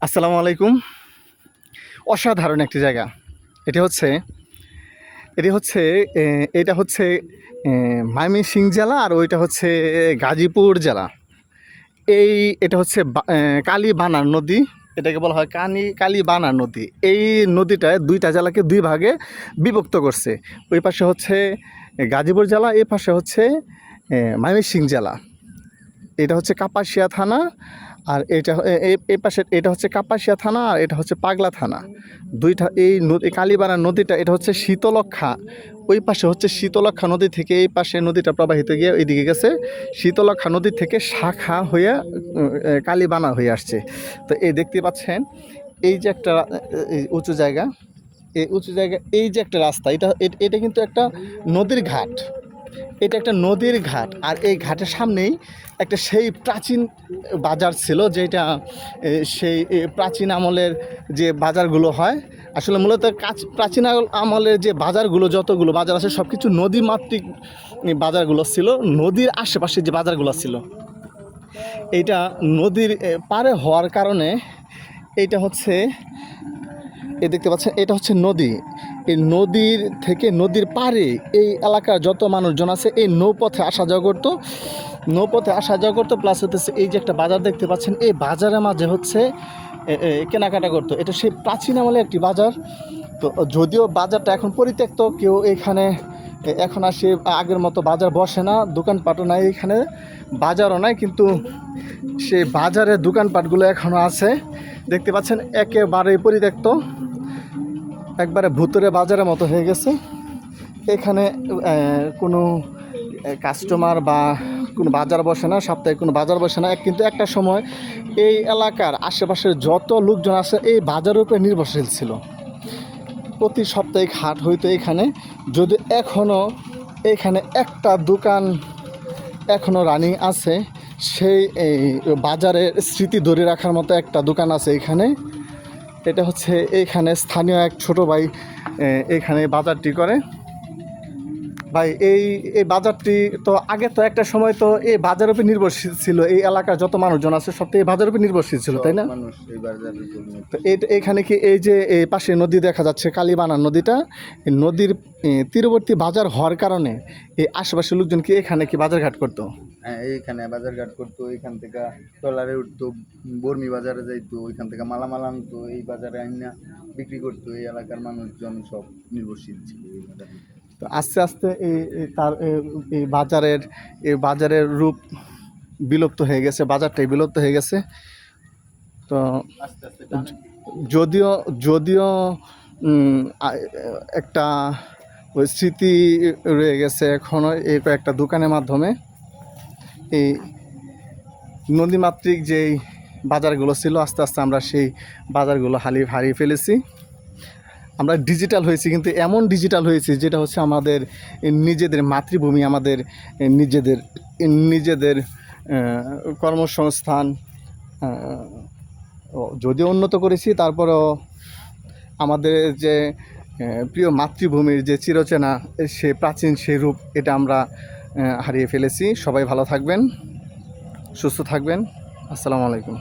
আসসালামু আলাইকুম। অসাধারণ একটি জায়গা। এটা হচ্ছে এটি হচ্ছে এ এটা হচ্ছে ময়মনসিংহ জেলা, আর ওইটা হচ্ছে গাজীপুর জেলা। এটা হচ্ছে কালীবানার নদী। এটাকে বলা হয় কালীবানার নদী। এই নদীটায় দুইটা জেলাকে দুই ভাগে বিভক্ত করছে। ওই পাশে হচ্ছে গাজীপুর জেলা, এই পাশে হচ্ছে ময়মনসিংহ জেলা। এটা হচ্ছে কাপাসিয়া থানা, আর এটা এই পাশে এটা হচ্ছে কাপাসিয়া থানা, আর এটা হচ্ছে পাগলা থানা। দুইটা এই নদী কালীবানার নদীটা এটা হচ্ছে শীতলক্ষা। ওই পাশে হচ্ছে শীতলক্ষা নদী থেকে এই পাশে নদীটা প্রবাহিত গিয়ে ওইদিকে গেছে। শীতলক্ষা নদী থেকে শাখা হয়ে কালীবানা হয়ে আসছে। তো এই দেখতে পাচ্ছেন, এই যে একটা উঁচু জায়গা, এই উঁচু জায়গা, এই যে একটা রাস্তা, এটা কিন্তু একটা নদীর ঘাট। এটা একটা নদীর ঘাট, আর এই ঘাটের সামনেই একটা সেই প্রাচীন বাজার ছিল, যেটা সেই প্রাচীন আমলের যে বাজারগুলো হয়। আসলে মূলত প্রাচীন আমলের যে বাজারগুলো, যতগুলো বাজার আছে সব কিছু নদীমাতৃক বাজারগুলো ছিল। নদীর আশেপাশে যে বাজারগুলো ছিল, এইটা নদীর পারে হওয়ার কারণে এইটা হচ্ছে, এই দেখতে পাচ্ছেন, এটা হচ্ছে নদী। এই নদীর থেকে নদীর পাড়ে এই এলাকার যত মানুষজন আছে এই নৌপথে আসা যাওয়া করতো, প্লাস হচ্ছে এই যে একটা বাজার দেখতে পাচ্ছেন, এই বাজারের মাঝে হচ্ছে কেনাকাটা করতো। এটা সেই প্রাচীন আমলে একটি বাজার। তো যদিও বাজারটা এখন পরিত্যক্ত, কেউ এখানে এখন আর সে আগের মতো বাজার বসে না, দোকানপাটও নাই এখানে, বাজারও নাই, কিন্তু সেই বাজারের দোকানপাটগুলো এখনও আছে। দেখতে পাচ্ছেন একেবারে পরিত্যক্ত, একবারে ভুতুরে বাজারের মতো হয়ে গেছে। এখানে কোনো কাস্টমার বা কোনো বাজার বসে না, সাপ্তাহিক কোনো বাজার বসে না। কিন্তু একটা সময় এই এলাকার আশেপাশের যত লোকজন আছে এই বাজারের উপরে নির্ভরশীল ছিল। প্রতি সাপ্তাহিক হাট হইতো এখানে। যদি এখনও এখানে একটা দোকান এখনও রানিং আছে, সেই এই বাজারের স্মৃতি ধরে রাখার মতো একটা দোকান আছে এখানে। এটা হচ্ছে এইখানে স্থানীয় এক ছোট ভাই এইখানে বাজারটি করে। ভাই, এই বাজারটি তো আগে তো একটা সময় তো এই বাজারের উপর নির্ভরশীল ছিল, এই এলাকার যত মানুষজন আছে সব তো এই বাজারের উপর নির্ভরশীল ছিল, তাই না? তো এইখানে কি এই যে এই পাশে নদী দেখা যাচ্ছে, কালীবানার নদীটা, এই নদীর তীরবর্তী বাজার হওয়ার কারণে এই আশেপাশের লোকজন কি এখানে কি বাজারঘাট করতো? হ্যাঁ, এইখানে বাজারঘাট করতো, এইখান থেকে ট্রলারে উঠতো, বর্মি বাজারে যাইতো, ওইখান থেকে মালামাল আনতো, এই বাজারে আইনা বিক্রি করতো। এই এলাকার মানুষজন সব নির্ভরশীল ছিল এই বাজারে। তো আস্তে আস্তে এই বাজারের রূপ বিলুপ্ত হয়ে গেছে, বাজারটাই বিলুপ্ত হয়ে গেছে। তো আস্তে আস্তে যদিও যদিও একটা ওই স্মৃতি রয়ে গেছে এখনও এই কয়েকটা দোকানের মাধ্যমে। এই নদীমাতৃক যেই বাজারগুলো ছিল, আস্তে আস্তে আমরা সেই বাজারগুলো হারিয়ে ফেলেছি। আমরা ডিজিটাল হয়েছি, কিন্তু এমন ডিজিটাল হয়েছি যেটা হচ্ছে আমাদের নিজেদের মাতৃভূমি, আমাদের নিজেদের কর্মসংস্থান যদিও উন্নত করেছি, তারপরেও আমাদের যে প্রিয় মাতৃভূমির যে চিরচেনা সে প্রাচীন সে রূপ, এটা আমরা হারিয়ে ফেলেছি। সবাই ভালো থাকবেন, সুস্থ থাকবেন। আসসালামু আলাইকুম।